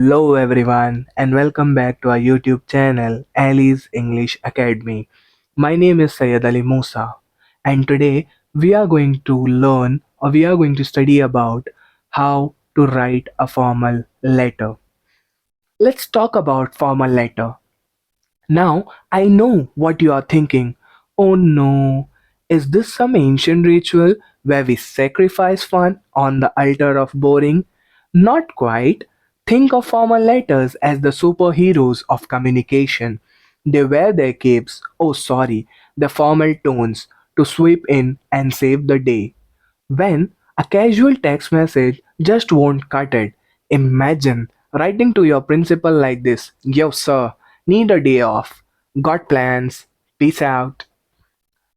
Hello everyone and welcome back to our YouTube channel Ali's English Academy. My name is Syed Ali Musa and today we are going to study about how to write a formal letter. Let's talk about formal letter. Now, I know what you are thinking. Oh no, is this some ancient ritual where we sacrifice fun on the altar of boring? Not quite. Think of formal letters as the superheroes of communication. They wear their capes, the formal tones, to sweep in and save the day. When a casual text message just won't cut it. Imagine writing to your principal like this: Yo, sir, need a day off. Got plans. Peace out.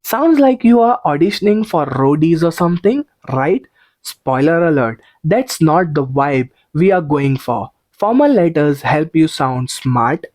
Sounds like you are auditioning for roadies or something, right? Spoiler alert, that's not the vibe we are going for. Formal letters help you sound smart,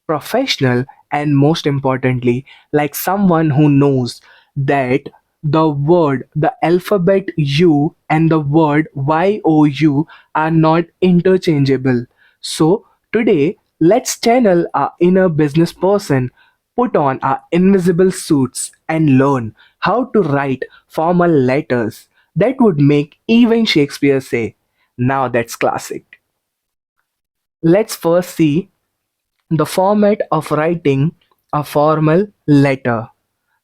professional, and most importantly, like someone who knows that the alphabet U and the word YOU are not interchangeable. So, today, let's channel our inner business person, put on our invisible suits, and learn how to write formal letters that would make even Shakespeare say, now that's classic. Let's first see the format of writing a formal letter.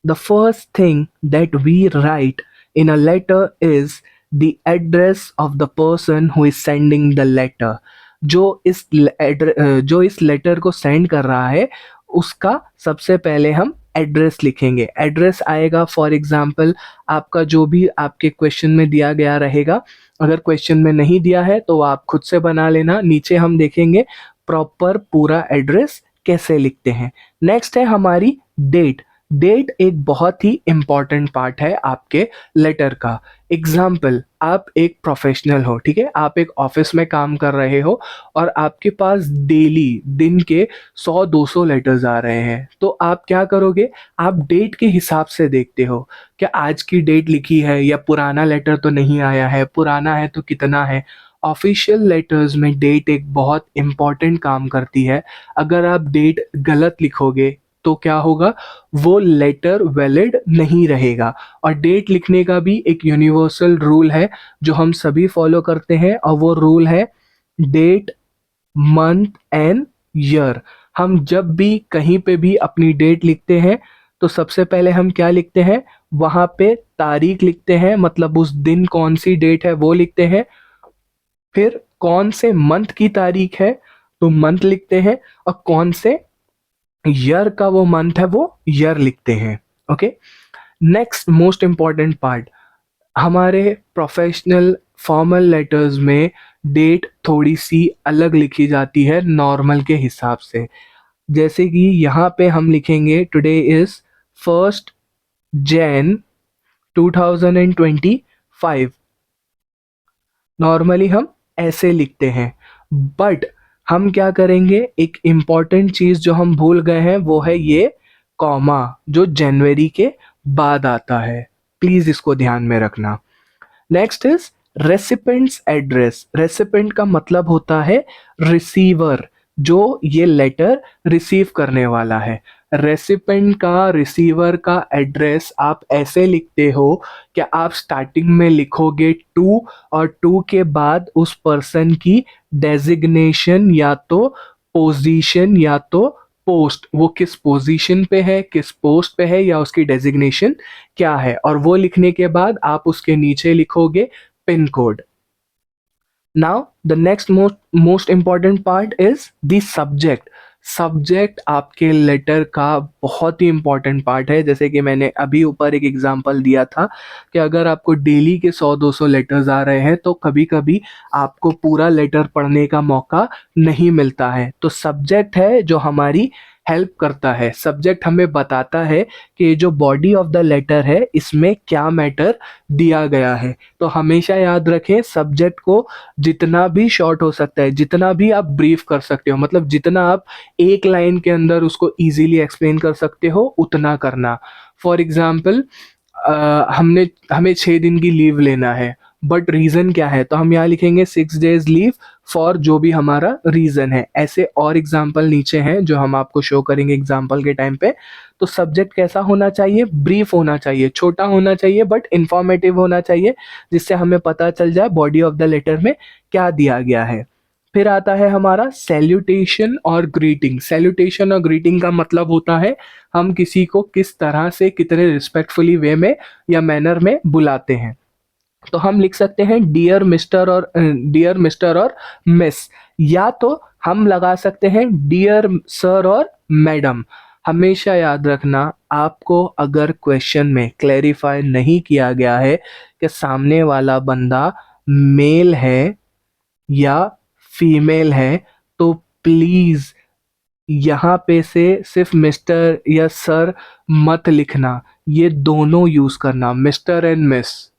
The first thing that we write in a letter is the address of the person who is sending the letter. जो इस letter को send कर रहा है उसका सबसे पहले हम एड्रेस लिखेंगे. एड्रेस आएगा फॉर एग्जांपल आपका जो भी आपके क्वेश्चन में दिया गया रहेगा. अगर क्वेश्चन में नहीं दिया है तो आप खुद से बना लेना. नीचे हम देखेंगे प्रॉपर पूरा एड्रेस कैसे लिखते हैं. नेक्स्ट है हमारी डेट. डेट एक बहुत ही इम्पॉर्टेंट पार्ट है आपके लेटर का. एग्जाम्पल, आप एक प्रोफेशनल हो, ठीक है, आप एक ऑफिस में काम कर रहे हो और आपके पास डेली दिन के 100-200 लेटर्स आ रहे हैं. तो आप क्या करोगे? आप डेट के हिसाब से देखते हो. क्या आज की डेट लिखी है या पुराना लेटर तो नहीं आया है, पुराना है तो कितना है. ऑफिशियल लेटर्स में डेट एक बहुत इम्पॉर्टेंट काम करती है. अगर आप डेट गलत लिखोगे तो क्या होगा? वो लेटर वैलिड नहीं रहेगा. और डेट लिखने का भी एक यूनिवर्सल रूल है जो हम सभी फॉलो करते हैं और वो रूल है डेट, मंथ एंड ईयर. हम जब भी कहीं पे भी अपनी डेट लिखते हैं तो सबसे पहले हम क्या लिखते हैं? वहाँ पे तारीख लिखते हैं, मतलब उस दिन कौन सी डेट है वो लिखते हैं. फिर कौन से मंथ की तारीख है तो मंथ लिखते हैं, और कौन से ईयर का वो मंथ है वो ईयर लिखते हैं. Okay. Next most important part, हमारे प्रोफेशनल फॉर्मल लेटर्स में डेट थोड़ी सी अलग लिखी जाती है नॉर्मल के हिसाब से. जैसे कि यहाँ पे हम लिखेंगे टुडे इज 1 Jan 2025. नॉर्मली हम ऐसे लिखते हैं. बट हम क्या करेंगे, एक इम्पॉर्टेंट चीज़ जो हम भूल गए हैं वो है ये कॉमा जो जनवरी के बाद आता है. प्लीज़ इसको ध्यान में रखना. Next is recipients address. Recipient का मतलब होता है रिसीवर, जो ये लेटर रिसीव करने वाला है. रेसिपेंट का, रिसीवर का एड्रेस आप ऐसे लिखते हो कि आप स्टार्टिंग में लिखोगे टू, और टू के बाद उस पर्सन की डेजिग्नेशन या तो पोजीशन या तो पोस्ट, वो किस पोजीशन पे है, किस पोस्ट पे है, या उसकी डेजिग्नेशन क्या है, और वो लिखने के बाद आप उसके नीचे लिखोगे pin code. Now the next most important part is the subject. Subject आपके लेटर का बहुत ही इम्पॉर्टेंट पार्ट है. जैसे कि मैंने अभी ऊपर एक एग्जांपल दिया था कि अगर आपको डेली के 100-200 लेटर्स आ रहे हैं तो कभी कभी आपको पूरा लेटर पढ़ने का मौका नहीं मिलता है. तो सब्जेक्ट है जो हमारी हेल्प करता है. सब्जेक्ट हमें बताता है कि ये जो बॉडी ऑफ द लेटर है इसमें क्या मैटर दिया गया है. तो हमेशा याद रखें, सब्जेक्ट को जितना भी शॉर्ट हो सकता है, जितना भी आप ब्रीफ कर सकते हो, मतलब जितना आप एक लाइन के अंदर उसको इजीली एक्सप्लेन कर सकते हो उतना करना. फॉर एग्जाम्पल, हमने हमें 6 दिन की लीव लेना है, बट रीज़न क्या है, तो हम यहाँ लिखेंगे 6 days लीव फॉर जो भी हमारा रीज़न है। ऐसे और एग्जाम्पल नीचे हैं जो हम आपको शो करेंगे एग्जाम्पल के टाइम पे। तो सब्जेक्ट कैसा होना चाहिए, ब्रीफ होना चाहिए, छोटा होना चाहिए बट इंफॉर्मेटिव होना चाहिए, जिससे हमें पता चल जाए बॉडी ऑफ द लेटर में क्या दिया गया है। फिर आता है हमारा सैल्यूटेशन और ग्रीटिंग। सैल्यूटेशन और ग्रीटिंग का मतलब होता है हम किसी को किस तरह से कितने रिस्पेक्टफुली वे में या मैनर में बुलाते हैं। तो हम लिख सकते हैं डियर मिस्टर और मिस, या तो हम लगा सकते हैं डियर सर और मैडम। हमेशा याद रखना, आपको अगर क्वेश्चन में क्लैरिफाई नहीं किया गया है कि सामने वाला बंदा मेल है या फीमेल है, तो प्लीज़ यहाँ पे से सिर्फ मिस्टर या सर मत लिखना, ये दोनों यूज़ करना, मिस्टर एंड मिस,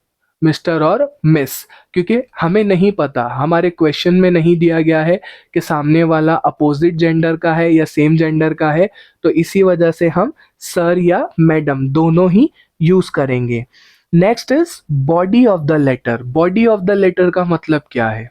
मिस्टर और मिस। क्योंकि हमें नहीं पता, हमारे क्वेश्चन में नहीं दिया गया है कि सामने वाला अपोजिट जेंडर का है या सेम जेंडर का है, तो इसी वजह से हम सर या मैडम दोनों ही यूज़ करेंगे। Next is body of the letter. Body of the letter का मतलब क्या है?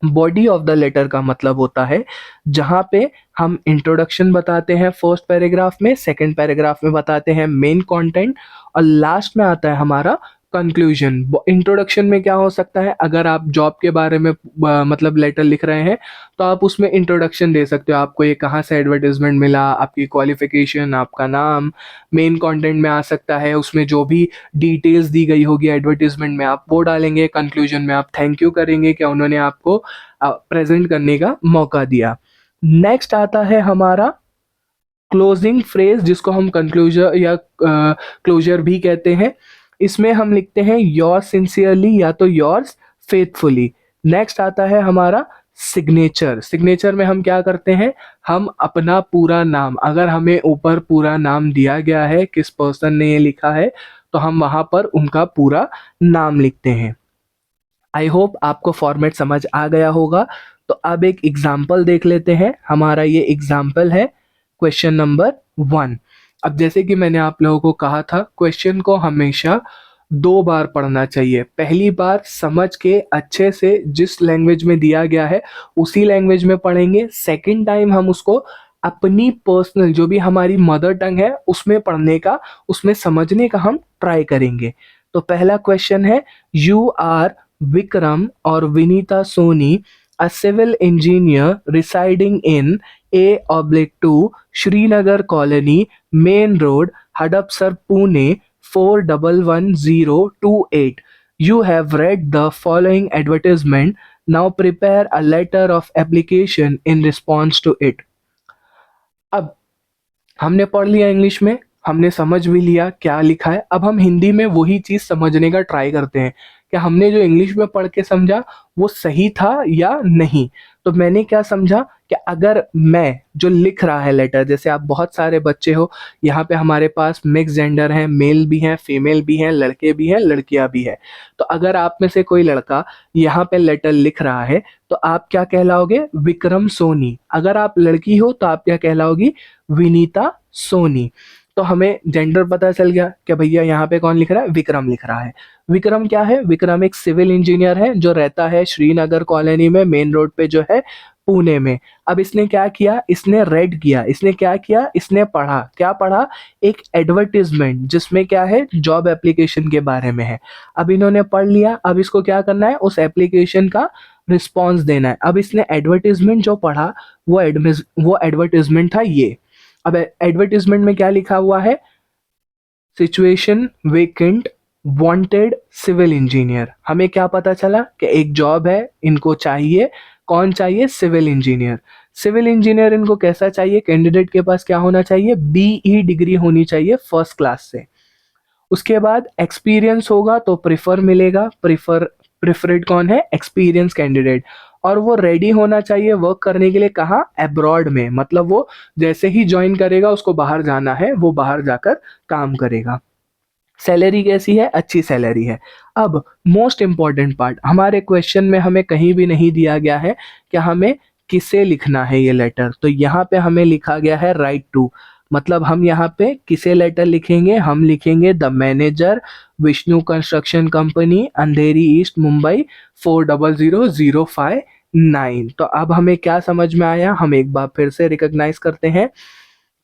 बॉडी ऑफ द लेटर का मतलब होता है जहाँ पे हम इंट्रोडक्शन बताते हैं फर्स्ट पैराग्राफ में, सेकंड पैराग्राफ में बताते हैं मेन कंटेंट, और लास्ट में आता है हमारा कंक्लूजन। इंट्रोडक्शन में क्या हो सकता है, अगर आप जॉब के बारे में मतलब लेटर लिख रहे हैं तो आप उसमें इंट्रोडक्शन दे सकते हो, आपको ये कहाँ से एडवर्टाइजमेंट मिला, आपकी क्वालिफिकेशन, आपका नाम। मेन कंटेंट में आ सकता है उसमें जो भी डिटेल्स दी गई होगी एडवर्टाइजमेंट में आप वो डालेंगे। कंक्लूजन में आप थैंक यू करेंगे कि उन्होंने आपको प्रेजेंट करने का मौका दिया। नेक्स्ट आता है हमारा क्लोजिंग फ्रेज, जिसको हम कंक्लूजर या क्लोजर भी कहते हैं। इसमें हम लिखते हैं योर्स सिंसियरली या तो योर्स फेथफुली। नेक्स्ट आता है हमारा सिग्नेचर। सिग्नेचर में हम क्या करते हैं, हम अपना पूरा नाम, अगर हमें ऊपर पूरा नाम दिया गया है, किस पर्सन ने ये लिखा है, तो हम वहाँ पर उनका पूरा नाम लिखते हैं। आई होप आपको फॉर्मेट समझ आ गया होगा। तो अब एक एग्जाम्पल देख लेते हैं। हमारा ये एग्जाम्पल है क्वेश्चन नंबर 1। अब जैसे कि मैंने आप लोगों को कहा था, क्वेश्चन को हमेशा 2 बार पढ़ना चाहिए। पहली बार समझ के अच्छे से जिस लैंग्वेज में दिया गया है उसी लैंग्वेज में पढ़ेंगे। सेकंड टाइम हम उसको अपनी पर्सनल जो भी हमारी मदर टंग है उसमें पढ़ने का, उसमें समझने का हम ट्राई करेंगे। तो पहला क्वेश्चन है, you are Vikram or Vinita Soni, a civil engineer residing in A/2 Srinagar Colony, Main Road, Hadapsar, Pune 411028. You have read the following advertisement. Now prepare a letter of application in response to it. अब हमने पढ़ लिया English में, हमने समझ भी लिया क्या लिखा है। अब हम हिंदी में वही चीज़ समझने का ट्राई करते हैं कि हमने जो इंग्लिश में पढ़ के समझा वो सही था या नहीं। तो मैंने क्या समझा कि अगर मैं जो लिख रहा है लेटर, जैसे आप बहुत सारे बच्चे हो, यहाँ पे हमारे पास मिक्स जेंडर हैं, मेल भी हैं, फीमेल भी हैं, लड़के भी हैं, लड़कियाँ भी हैं। तो अगर आप में से कोई लड़का यहाँ पे लेटर लिख रहा है तो आप क्या कहलाओगे, विक्रम सोनी। अगर आप लड़की हो तो आप क्या कहलाओगी, विनीता सोनी। तो हमें जेंडर पता चल गया कि भैया यहाँ पे कौन लिख रहा है, विक्रम लिख रहा है। विक्रम क्या है, विक्रम एक सिविल इंजीनियर है जो रहता है श्रीनगर कॉलोनी में, मेन रोड पे जो है, पुणे में। अब इसने क्या किया, इसने रेड किया, इसने क्या किया, इसने पढ़ा। क्या पढ़ा, एक एडवर्टीजमेंट जिसमें क्या है, जॉब एप्लीकेशन के बारे में है। अब इन्होंने पढ़ लिया, अब इसको क्या करना है, उस एप्लीकेशन का रिस्पॉन्स देना है। अब इसने एडवर्टीजमेंट जो पढ़ा वो एडवर्टीजमेंट था ये। अब एडवर्टीजमेंट में क्या लिखा हुआ है, situation vacant, wanted civil engineer. हमें क्या पता चला कि एक जॉब है, इनको चाहिए, कौन चाहिए, सिविल इंजीनियर। सिविल इंजीनियर इनको कैसा चाहिए, कैंडिडेट के पास क्या होना चाहिए, बीई डिग्री होनी चाहिए फर्स्ट क्लास से। उसके बाद एक्सपीरियंस होगा तो प्रिफर मिलेगा, प्रिफर्ड कौन है, एक्सपीरियंस कैंडिडेट। और वो रेडी होना चाहिए वर्क करने के लिए, कहाँ, अब्रॉड में, मतलब वो जैसे ही ज्वाइन करेगा उसको बाहर जाना है, वो बाहर जाकर काम करेगा। सैलरी कैसी है, अच्छी सैलरी है। अब मोस्ट इंपॉर्टेंट पार्ट, हमारे क्वेश्चन में हमें कहीं भी नहीं दिया गया है कि हमें किसे लिखना है ये लेटर। तो यहाँ पे हमें लिखा गया है राइट टू, मतलब हम यहाँ पे किसे लेटर लिखेंगे, हम लिखेंगे the manager, Vishnu construction company, Andheri east, Mumbai 400059। तो अब हमें क्या समझ में आया, हम एक बार फिर से रिकॉग्नाइज करते हैं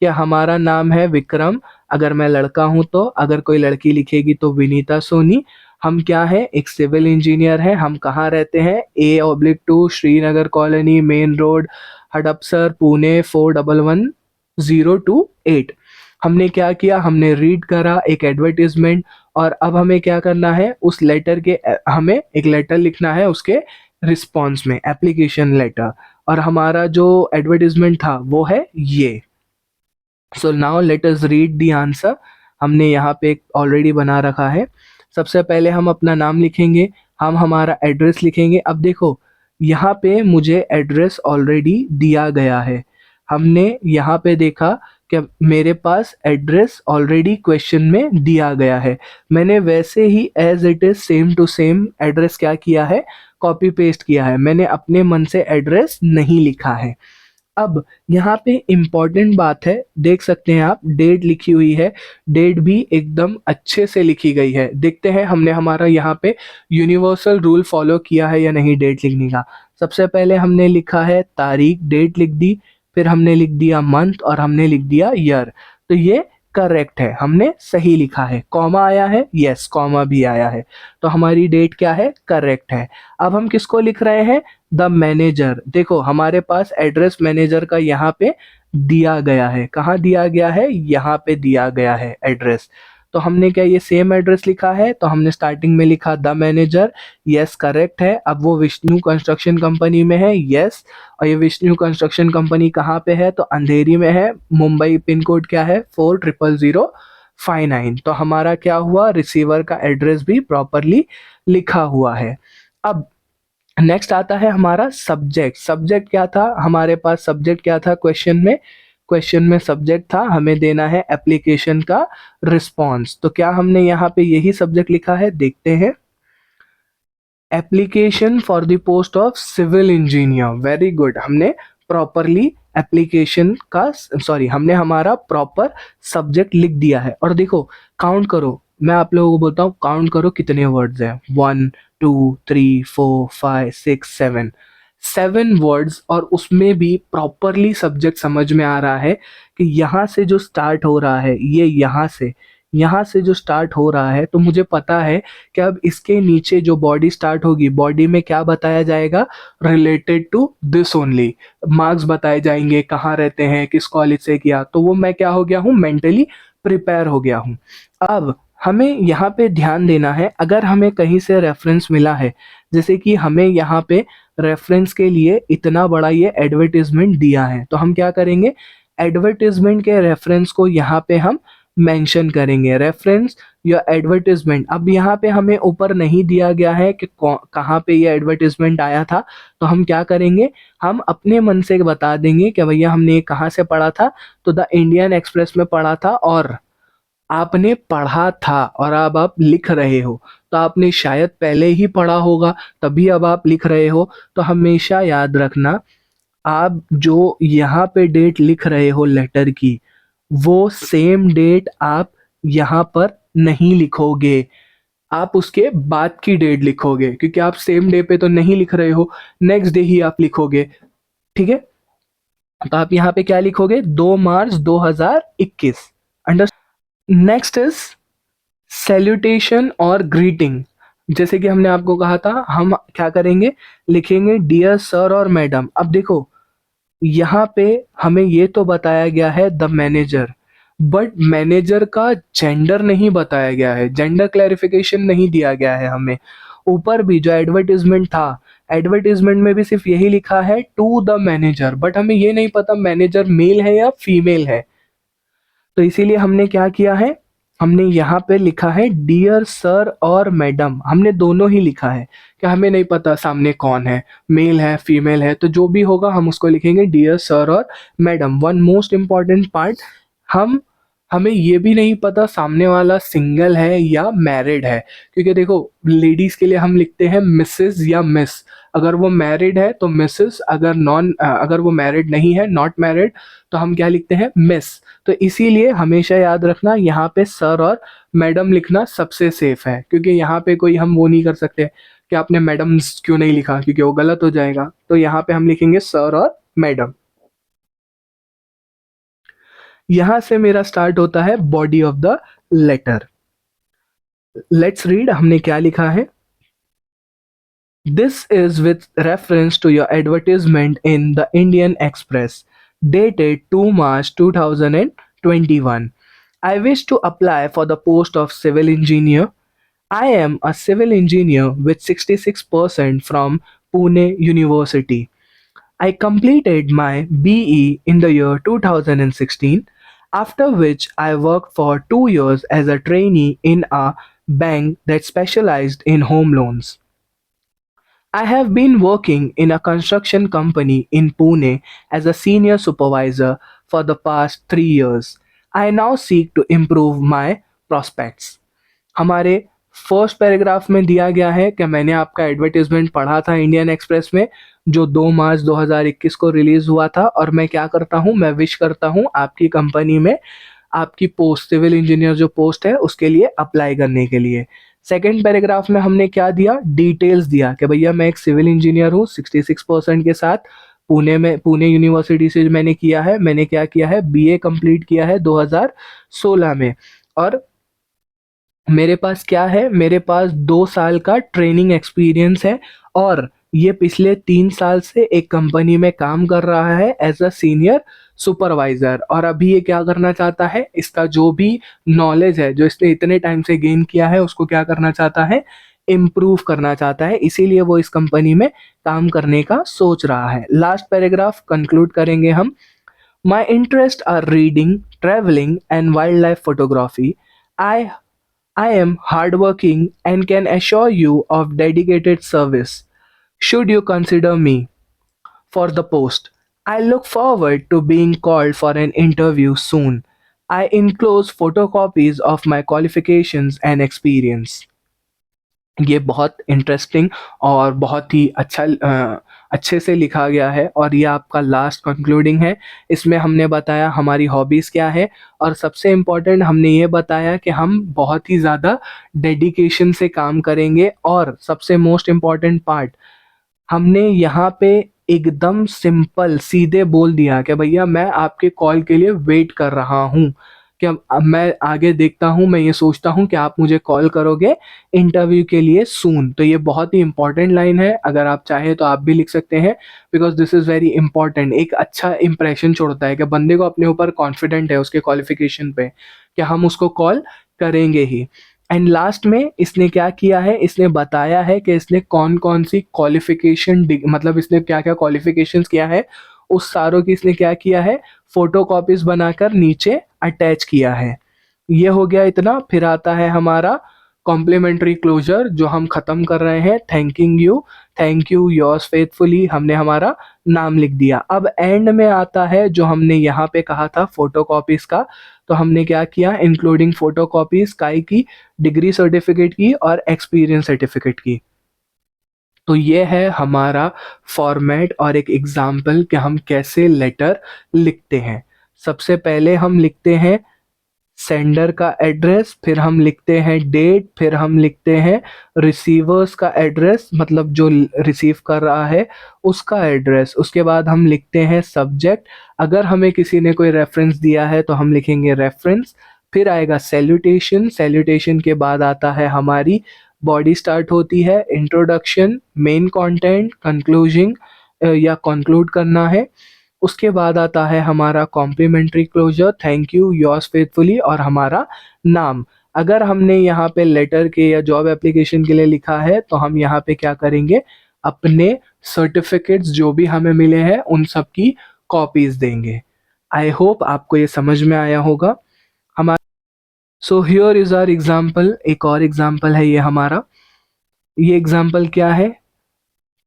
कि हमारा नाम है विक्रम, अगर मैं लड़का हूं तो, अगर कोई लड़की लिखेगी तो विनीता सोनी। हम क्या है, एक सिविल इंजीनियर है, हम कहाँ रहते हैं, A/2 Srinagar colony, main road, Hadapsar, Pune 411028। हमने क्या किया, हमने रीड करा एक एडवर्टीजमेंट, और अब हमें क्या करना है, उस लेटर के हमें एक लेटर लिखना है उसके रिस्पॉन्स में, एप्लीकेशन लेटर। और हमारा जो एडवर्टीजमेंट था वो है ये। So now let us read the answer. हमने यहाँ पे ऑलरेडी बना रखा है। सबसे पहले हम अपना नाम लिखेंगे, हम हमारा एड्रेस लिखेंगे। अब देखो यहाँ पे मुझे एड्रेस ऑलरेडी दिया गया है, हमने यहाँ पे देखा कि मेरे पास एड्रेस ऑलरेडी क्वेश्चन में दिया गया है। मैंने वैसे ही as it is same to same address क्या किया है, कॉपी पेस्ट किया है, मैंने अपने मन से एड्रेस नहीं लिखा है। अब यहाँ पे इम्पॉर्टेंट बात है, देख सकते हैं आप डेट लिखी हुई है, डेट भी एकदम अच्छे से लिखी गई है। देखते हैं हमने हमारा यहाँ पे यूनिवर्सल रूल फॉलो किया है या नहीं डेट लिखने का। सबसे पहले हमने लिखा है तारीख, डेट लिख दी, फिर हमने लिख दिया मंथ और हमने लिख दिया ईयर। तो ये करेक्ट है, हमने सही लिखा है। कॉमा आया है, यस कॉमा भी आया है, तो हमारी डेट क्या है, करेक्ट है। अब हम किसको लिख रहे हैं, द मैनेजर। देखो हमारे पास एड्रेस मैनेजर का यहाँ पे दिया गया है, कहाँ दिया गया है, यहाँ पे दिया गया है एड्रेस। तो हमने क्या ये सेम एड्रेस लिखा है, तो हमने स्टार्टिंग में लिखा द मैनेजर, यस करेक्ट है। अब वो विष्णु कंस्ट्रक्शन कंपनी में है, यस, और ये विष्णु कंस्ट्रक्शन कंपनी कहाँ पे है, तो अंधेरी में है, मुंबई, पिन कोड क्या है 400059। तो हमारा क्या हुआ, रिसीवर का एड्रेस भी प्रॉपरली लिखा हुआ है। अब नेक्स्ट आता है हमारा सब्जेक्ट। सब्जेक्ट क्या था हमारे पास, सब्जेक्ट क्या था क्वेश्चन में, क्वेश्चन में सब्जेक्ट था हमें देना है एप्लीकेशन का रिस्पॉन्स। तो क्या हमने यहाँ पे यही सब्जेक्ट लिखा है, देखते हैं, application for the post of civil engineer. Very good, हमने प्रॉपरली एप्लीकेशन का सॉरी हमने हमारा प्रॉपर सब्जेक्ट लिख दिया है। और देखो काउंट करो, मैं आप लोगों को बोलता हूँ काउंट करो कितने वर्ड्स हैं, 1 2 3 4 5 6 7, 7 वर्ड्स, और उसमें भी प्रॉपरली सब्जेक्ट समझ में आ रहा है कि यहाँ से जो स्टार्ट हो रहा है, ये यहाँ से जो स्टार्ट हो रहा है, तो मुझे पता है कि अब इसके नीचे जो बॉडी स्टार्ट होगी, बॉडी में क्या बताया जाएगा, related to this only, marks बताए जाएंगे, कहाँ रहते हैं, किस कॉलेज से किया, तो वो मैं क्या हो गया हूँ, मेंटली प्रिपेयर हो गया हूँ। अब हमें यहाँ पे ध्यान देना है, अगर हमें कहीं से रेफरेंस मिला है, जैसे कि हमें यहाँ पे रेफरेंस के लिए इतना बड़ा ये एडवर्टीजमेंट दिया है, तो हम क्या करेंगे, एडवर्टीजमेंट के रेफरेंस को यहाँ पे हम मेंशन करेंगे, रेफरेंस या एडवर्टीजमेंट। अब यहाँ पे हमें ऊपर नहीं दिया गया है कि कहाँ पे ये एडवर्टीजमेंट आया था, तो हम क्या करेंगे, हम अपने मन से बता देंगे कि भैया हमने ये कहाँ से पढ़ा था, तो द इंडियन एक्सप्रेस में पढ़ा था, और आपने पढ़ा था और अब आप लिख रहे हो, तो आपने शायद पहले ही पढ़ा होगा तभी अब आप लिख रहे हो। तो हमेशा याद रखना, आप जो यहाँ पे डेट लिख रहे हो लेटर की, वो सेम डेट आप यहाँ पर नहीं लिखोगे, आप उसके बाद की डेट लिखोगे, क्योंकि आप सेम डे पे तो नहीं लिख रहे हो, नेक्स्ट डे ही आप लिखोगे, ठीक है। तो आप यहाँ पे क्या लिखोगे, 2 मार्च 2021। अंडर नेक्स्ट इज सैल्यूटेशन और ग्रीटिंग। जैसे कि हमने आपको कहा था, हम क्या करेंगे, लिखेंगे डियर सर और मैडम। अब देखो यहाँ पे हमें ये तो बताया गया है द मैनेजर, बट मैनेजर का जेंडर नहीं बताया गया है, जेंडर क्लैरिफिकेशन नहीं दिया गया है हमें। ऊपर भी जो एडवर्टीजमेंट था, एडवर्टीजमेंट में भी सिर्फ यही लिखा है टू द मैनेजर, बट हमें ये नहीं पता मैनेजर मेल है या फीमेल है। तो इसीलिए हमने क्या किया है, हमने यहाँ पे लिखा है डियर सर और मैडम, हमने दोनों ही लिखा है कि हमें नहीं पता सामने कौन है, मेल है फीमेल है, तो जो भी होगा हम उसको लिखेंगे डियर सर और madam. One most important part, हम हमें ये भी नहीं पता सामने वाला सिंगल है या मैरिड है, क्योंकि देखो लेडीज़ के लिए हम लिखते हैं मिसेज़ या मिस। अगर वो मैरिड है तो मिसेज़, अगर वो मैरिड नहीं है, नॉट मैरिड, तो हम क्या लिखते हैं, मिस। तो इसीलिए हमेशा याद रखना यहाँ पे सर और मैडम लिखना सबसे सेफ है, क्योंकि यहाँ पे कोई हम वो नहीं कर सकते कि आपने मैडम्स क्यों नहीं लिखा, क्योंकि वो गलत हो जाएगा। तो यहाँ पे हम लिखेंगे सर और मैडम। यहाँ से मेरा स्टार्ट होता है body of the letter. Let's read, हमने क्या लिखा है। This is with reference to your advertisement in the Indian express dated 2 March 2021. I wish to apply for the post of civil engineer. I am a civil engineer with 66% from Pune University. I completed my BE in the year 2016, after which I worked for 2 years as a trainee in a bank that specialized in home loans. I have been working in a construction company in Pune as a senior supervisor for the past 3 years. I now seek to improve my prospects. हमारे first paragraph में दिया गया है कि मैंने आपका advertisement पढ़ा था इंडियन एक्सप्रेस में, जो 2 मार्च 2021 को रिलीज़ हुआ था, और मैं क्या करता हूँ, मैं विश करता हूँ आपकी कंपनी में आपकी पोस्ट, सिविल इंजीनियर जो पोस्ट है उसके लिए अप्लाई करने के लिए। सेकंड पैराग्राफ में हमने क्या दिया, डिटेल्स दिया कि भैया मैं एक सिविल इंजीनियर हूँ 66% के साथ, पुणे यूनिवर्सिटी से मैंने किया है, मैंने क्या किया है, बीए कंप्लीट किया है 2016 में, और मेरे पास क्या है, मेरे पास 2 साल का ट्रेनिंग एक्सपीरियंस है, और ये पिछले 3 साल से एक कंपनी में काम कर रहा है एज अ सीनियर सुपरवाइजर। और अभी ये क्या करना चाहता है, इसका जो भी नॉलेज है जो इसने इतने टाइम से गेन किया है उसको क्या करना चाहता है, इम्प्रूव करना चाहता है, इसीलिए वो इस कंपनी में काम करने का सोच रहा है। लास्ट पैराग्राफ कंक्लूड करेंगे हम। My interest are reading, travelling and wild life photography. I I am hardworking and can assure you of dedicated service. Should you consider me for the post, I look forward to being called for an interview soon. I enclose photocopies of my qualifications and experience. ये बहुत interesting और बहुत ही अच्छे से लिखा गया है, और ये आपका लास्ट कंक्लूडिंग है। इसमें हमने बताया हमारी हॉबीज़ क्या है, और सबसे इम्पोर्टेंट हमने ये बताया कि हम बहुत ही ज़्यादा डेडिकेशन से काम करेंगे, और सबसे मोस्ट इम्पॉर्टेंट पार्ट हमने यहाँ पे एकदम सिंपल सीधे बोल दिया कि भैया मैं आपके कॉल के लिए वेट कर रहा हूँ, कि अब मैं आगे देखता हूँ, मैं ये सोचता हूँ कि आप मुझे कॉल करोगे इंटरव्यू के लिए सून। तो ये बहुत ही इंपॉर्टेंट लाइन है, अगर आप चाहें तो आप भी लिख सकते हैं, because this is very important. एक अच्छा इंप्रेशन छोड़ता है कि बंदे को अपने ऊपर कॉन्फिडेंट है उसके क्वालिफिकेशन पे कि हम उसको कॉल करेंगे ही। एंड लास्ट में इसने क्या किया है, इसने बताया है कि इसने कौन कौन सी क्वालिफिकेशन, मतलब इसने क्या क्या क्वालिफिकेशंस किया है, उस सारों की इसने क्या किया है, फोटो कॉपीज बनाकर नीचे अटैच किया है। ये हो गया इतना। फिर आता है हमारा कॉम्प्लीमेंट्री क्लोजर जो हम ख़त्म कर रहे हैं, थैंक यू योर्स फेथफुली, हमने हमारा नाम लिख दिया। अब एंड में आता है जो हमने यहाँ पे कहा था फोटो कॉपीज़ का, तो हमने क्या किया, इंक्लूडिंग फोटो कॉपीज़ काय की, डिग्री सर्टिफिकेट की और एक्सपीरियंस सर्टिफिकेट की। तो ये है हमारा फॉर्मेट और एक एग्जाम्पल कि हम कैसे लेटर लिखते हैं। सबसे पहले हम लिखते हैं सेंडर का एड्रेस, फिर हम लिखते हैं डेट, फिर हम लिखते हैं रिसीवर्स का एड्रेस, मतलब जो रिसीव कर रहा है उसका एड्रेस। उसके बाद हम लिखते हैं सब्जेक्ट, अगर हमें किसी ने कोई रेफरेंस दिया है तो हम लिखेंगे रेफरेंस। फिर आएगा सैल्यूटेशन, सैल्यूटेशन के बाद आता है हमारी बॉडी, स्टार्ट होती है इंट्रोडक्शन, मेन कंटेंट, कंक्लूजिंग या कंक्लूड करना है। उसके बाद आता है हमारा complimentary closure, thank you yours faithfully, और हमारा नाम। अगर हमने यहाँ पे लेटर के या जॉब एप्लीकेशन के लिए लिखा है तो हम यहाँ पे क्या करेंगे, अपने सर्टिफिकेट्स जो भी हमें मिले हैं उन सब की कॉपीज देंगे। आई होप आपको ये समझ में आया होगा हमारा। So here is our example, एक और एग्जाम्पल है ये हमारा। ये एग्जाम्पल क्या है,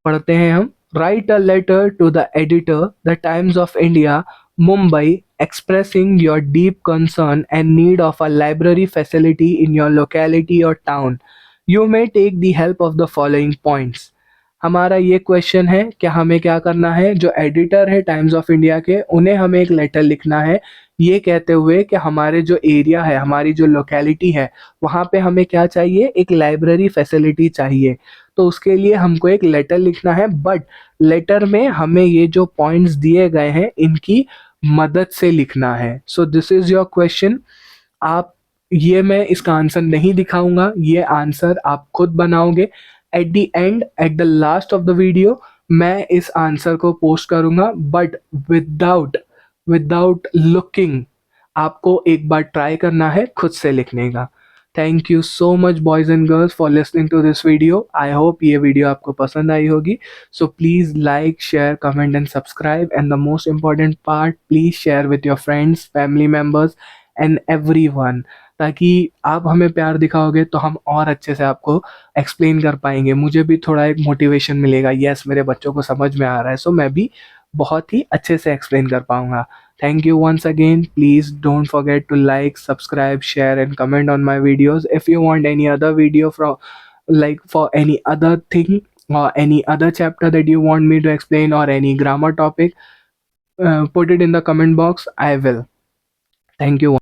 पढ़ते हैं हम। Write a letter to the editor the times of India Mumbai, expressing your deep concern and need of a library facility in your locality or town. You may take the help of the following points. हमारा ये question है कि हमें क्या करना है, जो editor है टाइम्स ऑफ इंडिया के, उन्हें हमें एक लेटर लिखना है ये कहते हुए कि हमारे जो एरिया है, हमारी जो लोकेलिटी है, वहाँ पे हमें क्या चाहिए, एक लाइब्रेरी फैसिलिटी चाहिए। तो उसके लिए हमको एक लेटर लिखना है, बट लेटर में हमें ये जो पॉइंट्स दिए गए हैं इनकी मदद से लिखना है। So this is your question. आप, ये मैं इसका आंसर नहीं दिखाऊंगा, ये आंसर आप खुद बनाओगे। At the end, at the last of the video, मैं इस आंसर को पोस्ट करूंगा, बट विदाउट विदाउट लुकिंग। आपको एक बार ट्राई करना है खुद से लिखने का। Thank you so much boys and girls for listening to this video. I hope ये वीडियो आपको पसंद आई होगी। So please like, share, comment and subscribe, and the most important part, please share with your friends, family members and everyone, ताकि आप हमें प्यार दिखाओगे तो हम और अच्छे से आपको एक्सप्लेन कर पाएंगे। मुझे भी थोड़ा एक मोटिवेशन मिलेगा, यस मेरे बच्चों को समझ में आ रहा है, सो मैं भी बहुत ही अच्छे से एक्सप्लेन कर पाऊंगा। Thank you once again. Please don't forget to like, subscribe, share, and comment on my videos. If you want any other video from, like, for any other thing or any other chapter that you want me to explain, or any grammar topic, put it in the comment box. I will. Thank you.